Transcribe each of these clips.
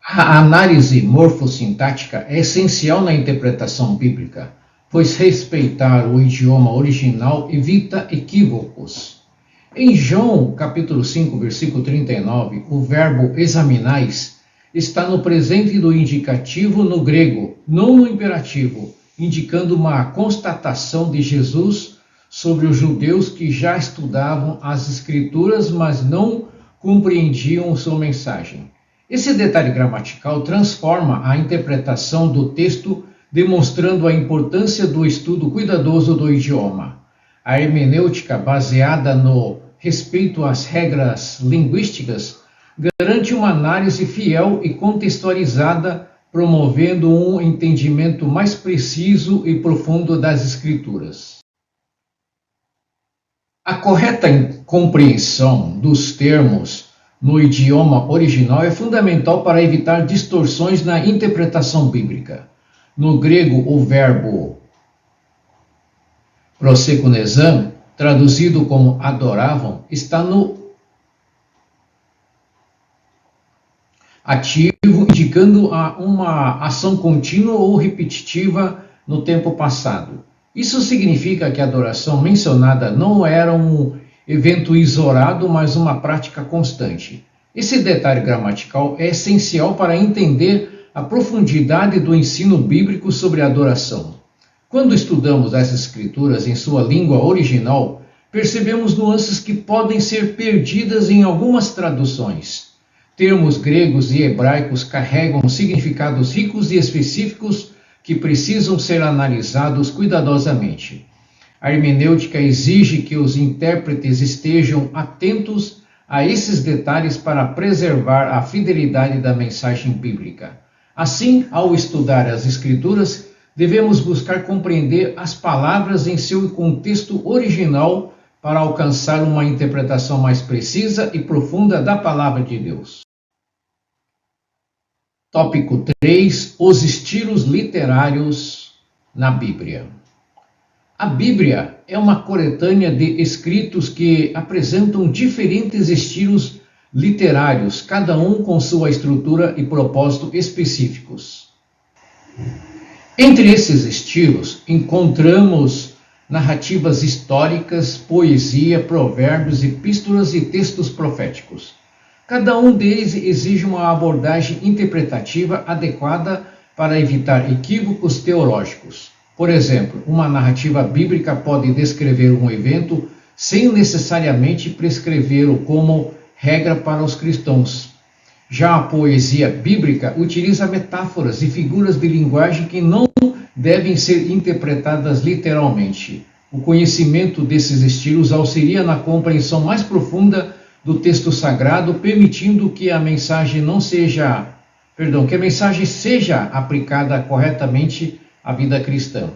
A análise morfossintática é essencial na interpretação bíblica, pois respeitar o idioma original evita equívocos. Em João, capítulo 5, versículo 39, o verbo examinais está no presente do indicativo no grego, não no imperativo, indicando uma constatação de Jesus sobre os judeus que já estudavam as Escrituras, mas não compreendiam sua mensagem. Esse detalhe gramatical transforma a interpretação do texto, demonstrando a importância do estudo cuidadoso do idioma. A hermenêutica, baseada no respeito às regras linguísticas, garante uma análise fiel e contextualizada, promovendo um entendimento mais preciso e profundo das Escrituras. A correta compreensão dos termos no idioma original é fundamental para evitar distorções na interpretação bíblica. No grego, o verbo prosekunesan, traduzido como adoravam, está no ativo, indicando uma ação contínua ou repetitiva no tempo passado. Isso significa que a adoração mencionada não era um evento isolado, mas uma prática constante. Esse detalhe gramatical é essencial para entender a profundidade do ensino bíblico sobre a adoração. Quando estudamos as Escrituras em sua língua original, percebemos nuances que podem ser perdidas em algumas traduções. Termos gregos e hebraicos carregam significados ricos e específicos que precisam ser analisados cuidadosamente. A hermenêutica exige que os intérpretes estejam atentos a esses detalhes para preservar a fidelidade da mensagem bíblica. Assim, ao estudar as Escrituras, devemos buscar compreender as palavras em seu contexto original para alcançar uma interpretação mais precisa e profunda da palavra de Deus. Tópico 3. Os estilos literários na Bíblia. A Bíblia é uma coletânea de escritos que apresentam diferentes estilos literários, cada um com sua estrutura e propósito específicos. Entre esses estilos, encontramos narrativas históricas, poesia, provérbios, epístolas e textos proféticos. Cada um deles exige uma abordagem interpretativa adequada para evitar equívocos teológicos. Por exemplo, uma narrativa bíblica pode descrever um evento sem necessariamente prescrevê-lo como regra para os cristãos. Já a poesia bíblica utiliza metáforas e figuras de linguagem que não devem ser interpretadas literalmente. O conhecimento desses estilos auxilia na compreensão mais profunda do texto sagrado, permitindo que a mensagem seja aplicada corretamente à vida cristã.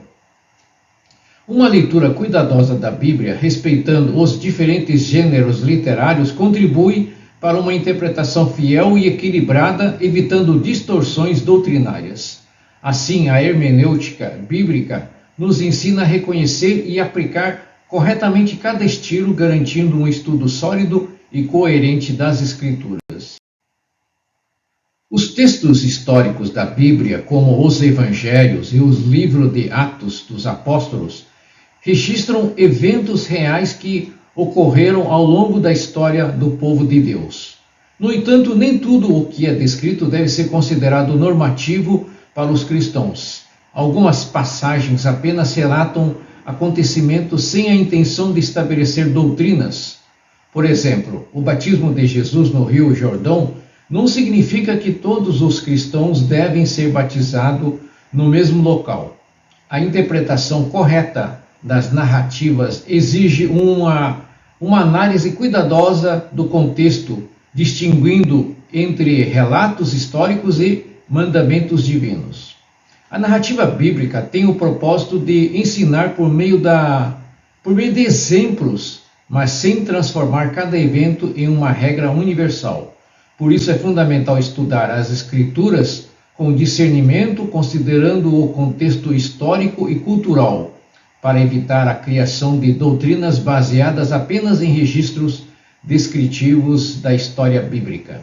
Uma leitura cuidadosa da Bíblia, respeitando os diferentes gêneros literários, contribui para uma interpretação fiel e equilibrada, evitando distorções doutrinárias. Assim, a hermenêutica bíblica nos ensina a reconhecer e aplicar corretamente cada estilo, garantindo um estudo sólido e coerente das Escrituras. Os textos históricos da Bíblia, como os Evangelhos e os livros de Atos dos Apóstolos, registram eventos reais que ocorreram ao longo da história do povo de Deus. No entanto, nem tudo o que é descrito deve ser considerado normativo para os cristãos. Algumas passagens apenas relatam acontecimentos sem a intenção de estabelecer doutrinas. Por exemplo, o batismo de Jesus no Rio Jordão não significa que todos os cristãos devem ser batizados no mesmo local. A interpretação correta das narrativas exige uma análise cuidadosa do contexto, distinguindo entre relatos históricos e mandamentos divinos. A narrativa bíblica tem o propósito de ensinar por meio de exemplos, mas sem transformar cada evento em uma regra universal. Por isso é fundamental estudar as Escrituras com discernimento, considerando o contexto histórico e cultural, para evitar a criação de doutrinas baseadas apenas em registros descritivos da história bíblica.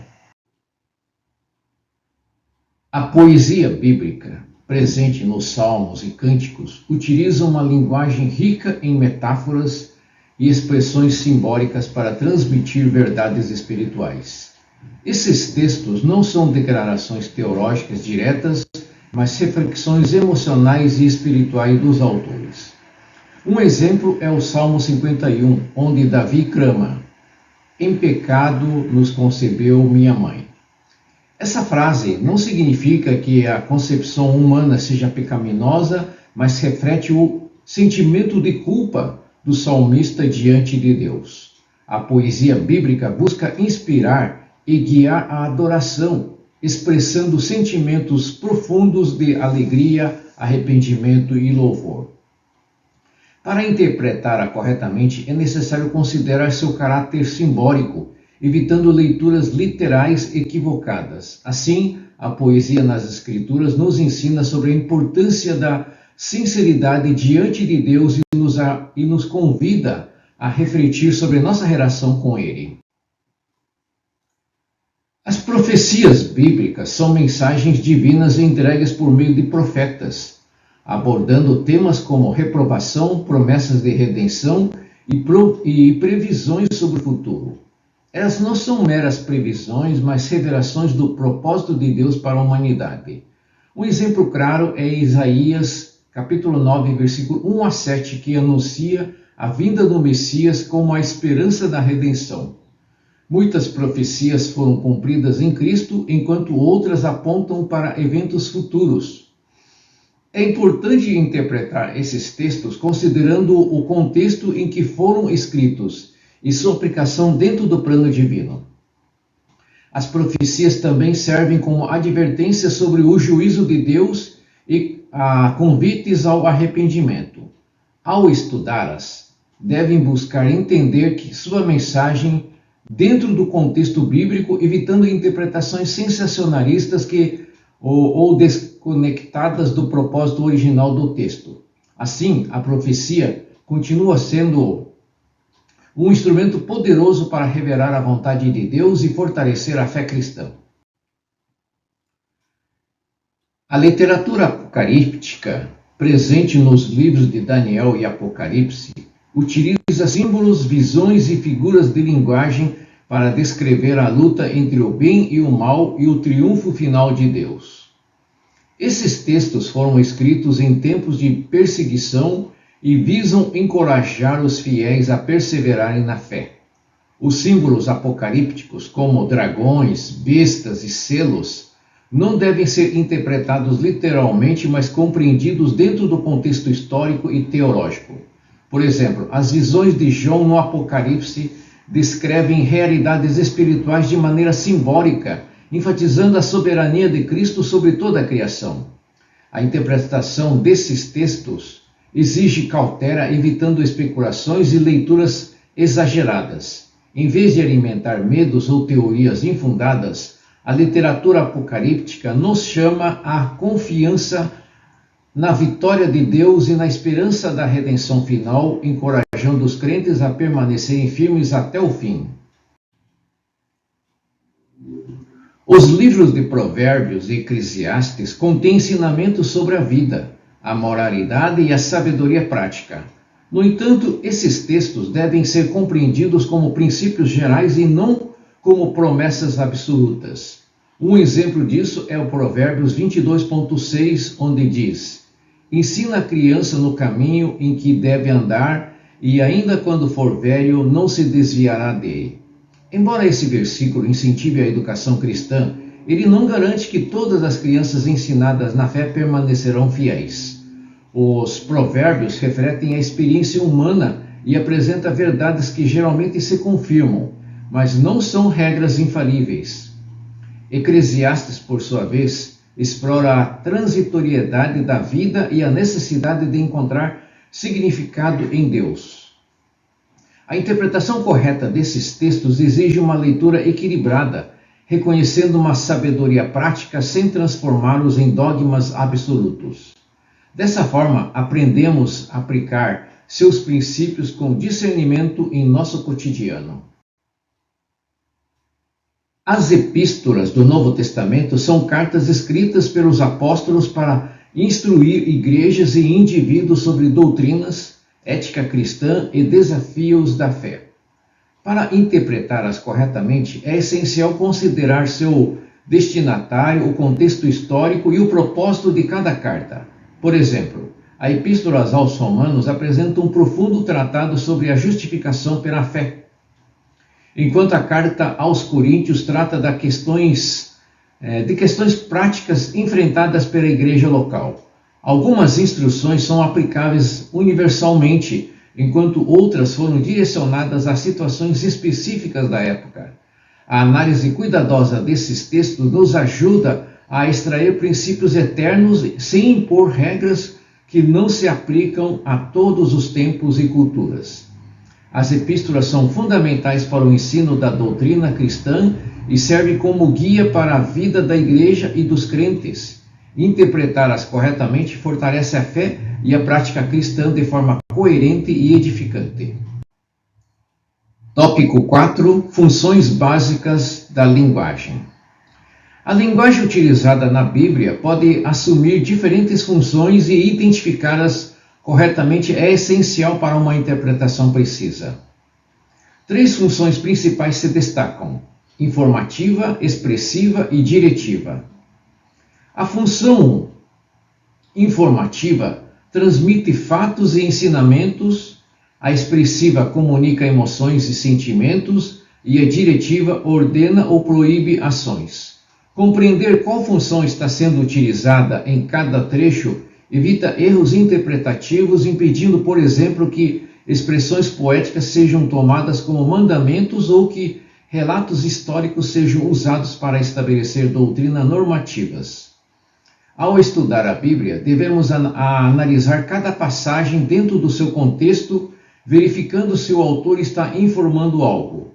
A poesia bíblica, presente nos salmos e cânticos, utiliza uma linguagem rica em metáforas e expressões simbólicas para transmitir verdades espirituais. Esses textos não são declarações teológicas diretas, mas reflexões emocionais e espirituais dos autores. Um exemplo é o Salmo 51, onde Davi clama: "Em pecado nos concebeu minha mãe". Essa frase não significa que a concepção humana seja pecaminosa, mas reflete o sentimento de culpa do salmista diante de Deus. A poesia bíblica busca inspirar e guiar a adoração, expressando sentimentos profundos de alegria, arrependimento e louvor. Para interpretá-la corretamente, é necessário considerar seu caráter simbólico, evitando leituras literais equivocadas. Assim, a poesia nas Escrituras nos ensina sobre a importância da sinceridade diante de Deus e nos convida a refletir sobre nossa relação com Ele. As profecias bíblicas são mensagens divinas entregues por meio de profetas, abordando temas como reprovação, promessas de redenção e previsões sobre o futuro. Elas não são meras previsões, mas revelações do propósito de Deus para a humanidade. Um exemplo claro é Isaías, capítulo 9, versículo 1 a 7, que anuncia a vinda do Messias como a esperança da redenção. Muitas profecias foram cumpridas em Cristo, enquanto outras apontam para eventos futuros. É importante interpretar esses textos considerando o contexto em que foram escritos e sua aplicação dentro do plano divino. As profecias também servem como advertência sobre o juízo de Deus e convites ao arrependimento. Ao estudá-las, devem buscar entender que sua mensagem dentro do contexto bíblico, evitando interpretações sensacionalistas ou desconectadas do propósito original do texto. Assim, a profecia continua sendo um instrumento poderoso para revelar a vontade de Deus e fortalecer a fé cristã. A literatura apocalíptica, presente nos livros de Daniel e Apocalipse, utiliza símbolos, visões e figuras de linguagem para descrever a luta entre o bem e o mal e o triunfo final de Deus. Esses textos foram escritos em tempos de perseguição e visam encorajar os fiéis a perseverarem na fé. Os símbolos apocalípticos, como dragões, bestas e selos, não devem ser interpretados literalmente, mas compreendidos dentro do contexto histórico e teológico. Por exemplo, as visões de João no Apocalipse descrevem realidades espirituais de maneira simbólica, enfatizando a soberania de Cristo sobre toda a criação. A interpretação desses textos exige cautela, evitando especulações e leituras exageradas. Em vez de alimentar medos ou teorias infundadas, a literatura apocalíptica nos chama à confiança na vitória de Deus e na esperança da redenção final, encorajando os crentes a permanecerem firmes até o fim. Os livros de Provérbios e Eclesiastes contêm ensinamentos sobre a vida, a moralidade e a sabedoria prática. No entanto, esses textos devem ser compreendidos como princípios gerais e não como promessas absolutas. Um exemplo disso é o Provérbios 22.6, onde diz: "Ensina a criança no caminho em que deve andar, e ainda quando for velho, não se desviará dele." Embora esse versículo incentive a educação cristã, ele não garante que todas as crianças ensinadas na fé permanecerão fiéis. Os provérbios refletem a experiência humana e apresentam verdades que geralmente se confirmam, mas não são regras infalíveis. Eclesiastes, por sua vez, explora a transitoriedade da vida e a necessidade de encontrar significado em Deus. A interpretação correta desses textos exige uma leitura equilibrada, reconhecendo uma sabedoria prática sem transformá-los em dogmas absolutos. Dessa forma, aprendemos a aplicar seus princípios com discernimento em nosso cotidiano. As epístolas do Novo Testamento são cartas escritas pelos apóstolos para instruir igrejas e indivíduos sobre doutrinas, ética cristã e desafios da fé. Para interpretá-las corretamente, é essencial considerar seu destinatário, o contexto histórico e o propósito de cada carta. Por exemplo, a Epístola aos Romanos apresenta um profundo tratado sobre a justificação pela fé, enquanto a carta aos Coríntios trata de questões práticas enfrentadas pela igreja local. Algumas instruções são aplicáveis universalmente, enquanto outras foram direcionadas a situações específicas da época. A análise cuidadosa desses textos nos ajuda a extrair princípios eternos sem impor regras que não se aplicam a todos os tempos e culturas. As epístolas são fundamentais para o ensino da doutrina cristã e servem como guia para a vida da igreja e dos crentes. Interpretá-las corretamente fortalece a fé e a prática cristã de forma coerente e edificante. Tópico 4. Funções básicas da linguagem. A linguagem utilizada na Bíblia pode assumir diferentes funções e identificá-las corretamente é essencial para uma interpretação precisa. 3 funções principais se destacam: informativa, expressiva e diretiva. A função informativa transmite fatos e ensinamentos, a expressiva comunica emoções e sentimentos e a diretiva ordena ou proíbe ações. Compreender qual função está sendo utilizada em cada trecho evita erros interpretativos, impedindo, por exemplo, que expressões poéticas sejam tomadas como mandamentos ou que relatos históricos sejam usados para estabelecer doutrinas normativas. Ao estudar a Bíblia, devemos analisar cada passagem dentro do seu contexto, verificando se o autor está informando algo,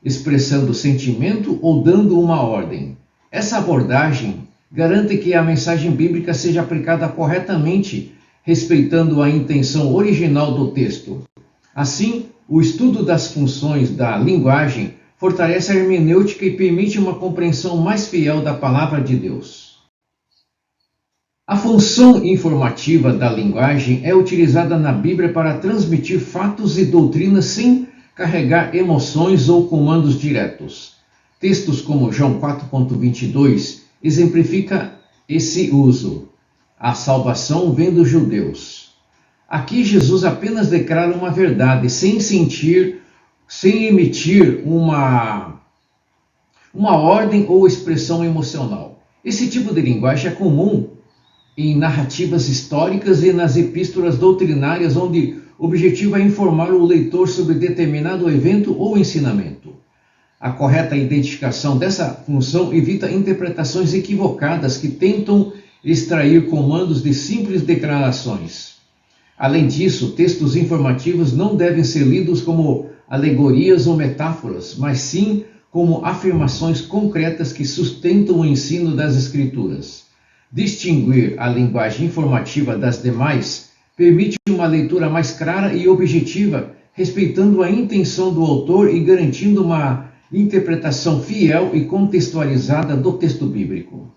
expressando sentimento ou dando uma ordem. Essa abordagem garante que a mensagem bíblica seja aplicada corretamente, respeitando a intenção original do texto. Assim, o estudo das funções da linguagem fortalece a hermenêutica e permite uma compreensão mais fiel da palavra de Deus. A função informativa da linguagem é utilizada na Bíblia para transmitir fatos e doutrinas sem carregar emoções ou comandos diretos. Textos como João 4,22 exemplifica esse uso. A salvação vem dos judeus. Aqui Jesus apenas declara uma verdade, sem emitir uma ordem ou expressão emocional. Esse tipo de linguagem é comum em narrativas históricas e nas epístolas doutrinárias, onde o objetivo é informar o leitor sobre determinado evento ou ensinamento. A correta identificação dessa função evita interpretações equivocadas que tentam extrair comandos de simples declarações. Além disso, textos informativos não devem ser lidos como alegorias ou metáforas, mas sim como afirmações concretas que sustentam o ensino das Escrituras. Distinguir a linguagem informativa das demais permite uma leitura mais clara e objetiva, respeitando a intenção do autor e garantindo uma interpretação fiel e contextualizada do texto bíblico.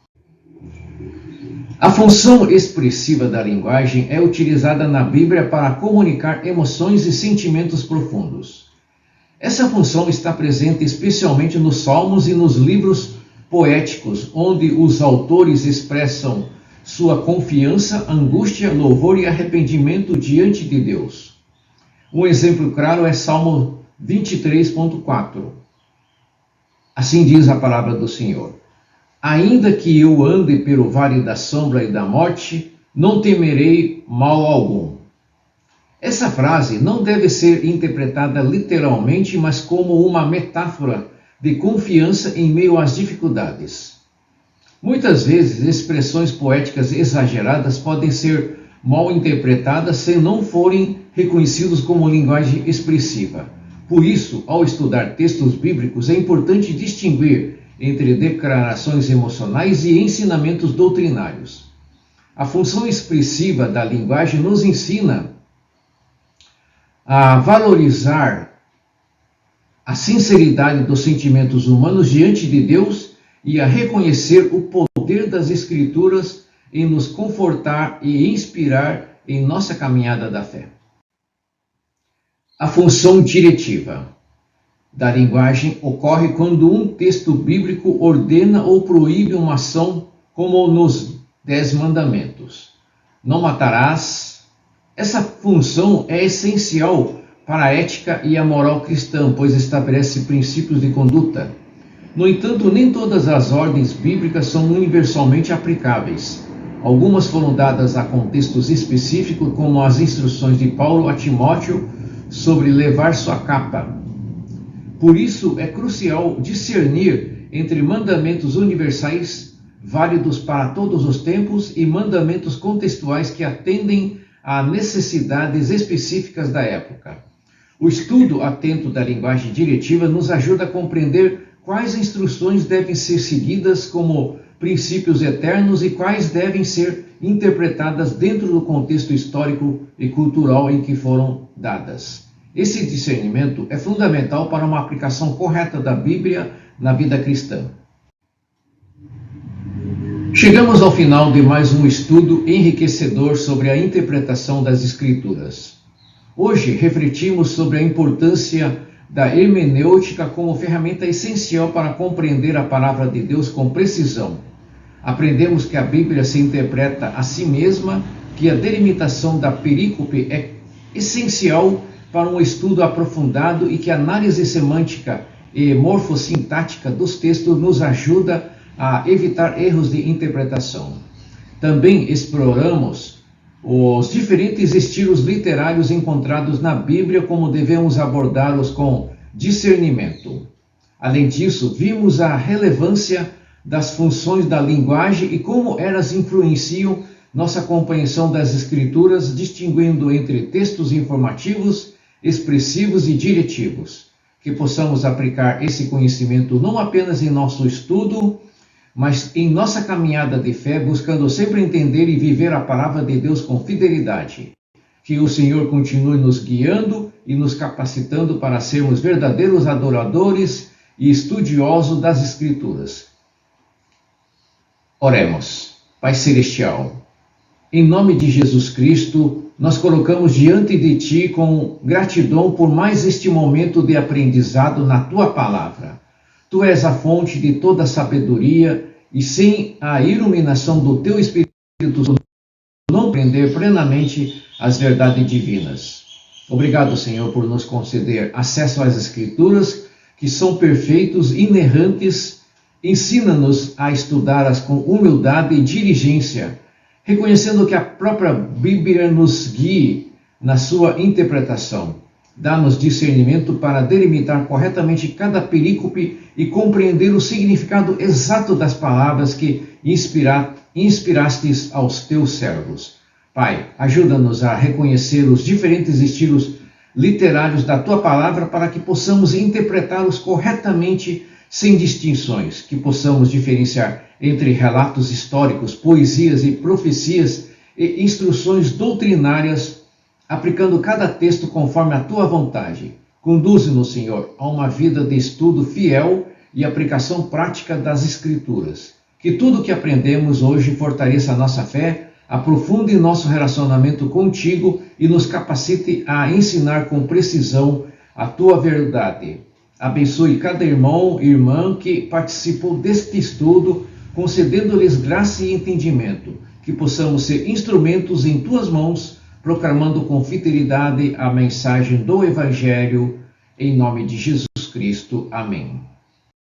A função expressiva da linguagem é utilizada na Bíblia para comunicar emoções e sentimentos profundos. Essa função está presente especialmente nos Salmos e nos livros poéticos, onde os autores expressam sua confiança, angústia, louvor e arrependimento diante de Deus. Um exemplo claro é Salmo 23,4. Assim diz a palavra do Senhor: ainda que eu ande pelo vale da sombra e da morte, não temerei mal algum. Essa frase não deve ser interpretada literalmente, mas como uma metáfora de confiança em meio às dificuldades. Muitas vezes, expressões poéticas exageradas podem ser mal interpretadas se não forem reconhecidos como linguagem expressiva. Por isso, ao estudar textos bíblicos, é importante distinguir entre declarações emocionais e ensinamentos doutrinários. A função expressiva da linguagem nos ensina a valorizar a sinceridade dos sentimentos humanos diante de Deus e a reconhecer o poder das Escrituras em nos confortar e inspirar em nossa caminhada da fé. A função diretiva da linguagem ocorre quando um texto bíblico ordena ou proíbe uma ação, como nos 10 mandamentos. Não matarás. Essa função é essencial para a ética e a moral cristã, pois estabelece princípios de conduta. No entanto, nem todas as ordens bíblicas são universalmente aplicáveis. Algumas foram dadas a contextos específicos, como as instruções de Paulo a Timóteo sobre levar sua capa. Por isso, é crucial discernir entre mandamentos universais, válidos para todos os tempos, e mandamentos contextuais que atendem a necessidades específicas da época. O estudo atento da linguagem diretiva nos ajuda a compreender quais instruções devem ser seguidas como princípios eternos e quais devem ser interpretadas dentro do contexto histórico e cultural em que foram dadas. Esse discernimento é fundamental para uma aplicação correta da Bíblia na vida cristã. Chegamos ao final de mais um estudo enriquecedor sobre a interpretação das Escrituras. Hoje refletimos sobre a importância da hermenêutica como ferramenta essencial para compreender a palavra de Deus com precisão. Aprendemos que a Bíblia se interpreta a si mesma, que a delimitação da perícope é essencial para um estudo aprofundado e que a análise semântica e morfossintática dos textos nos ajuda a evitar erros de interpretação. Também exploramos os diferentes estilos literários encontrados na Bíblia, como devemos abordá-los com discernimento. Além disso, vimos a relevância das funções da linguagem e como elas influenciam nossa compreensão das Escrituras, distinguindo entre textos informativos, expressivos e diretivos. Que possamos aplicar esse conhecimento não apenas em nosso estudo, mas em nossa caminhada de fé, buscando sempre entender e viver a palavra de Deus com fidelidade. Que o Senhor continue nos guiando e nos capacitando para sermos verdadeiros adoradores e estudiosos das Escrituras. Oremos. Pai Celestial, em nome de Jesus Cristo, nós colocamos diante de Ti com gratidão por mais este momento de aprendizado na Tua palavra. Tu és a fonte de toda sabedoria e sem a iluminação do Teu Espírito não compreender plenamente as verdades divinas. Obrigado, Senhor, por nos conceder acesso às Escrituras, que são perfeitos, inerrantes. Ensina-nos a estudá-las com humildade e diligência, reconhecendo que a própria Bíblia nos guie na sua interpretação. Dá-nos discernimento para delimitar corretamente cada perícope e compreender o significado exato das palavras que inspirastes aos teus servos. Pai, ajuda-nos a reconhecer os diferentes estilos literários da tua palavra para que possamos interpretá-los corretamente sem distinções, que possamos diferenciar entre relatos históricos, poesias e profecias e instruções doutrinárias, aplicando cada texto conforme a tua vontade. Conduze-nos, Senhor, a uma vida de estudo fiel e aplicação prática das Escrituras. Que tudo o que aprendemos hoje fortaleça a nossa fé, aprofunde nosso relacionamento contigo e nos capacite a ensinar com precisão a tua verdade. Abençoe cada irmão e irmã que participou deste estudo, concedendo-lhes graça e entendimento, que possamos ser instrumentos em tuas mãos, proclamando com fidelidade a mensagem do Evangelho, em nome de Jesus Cristo. Amém.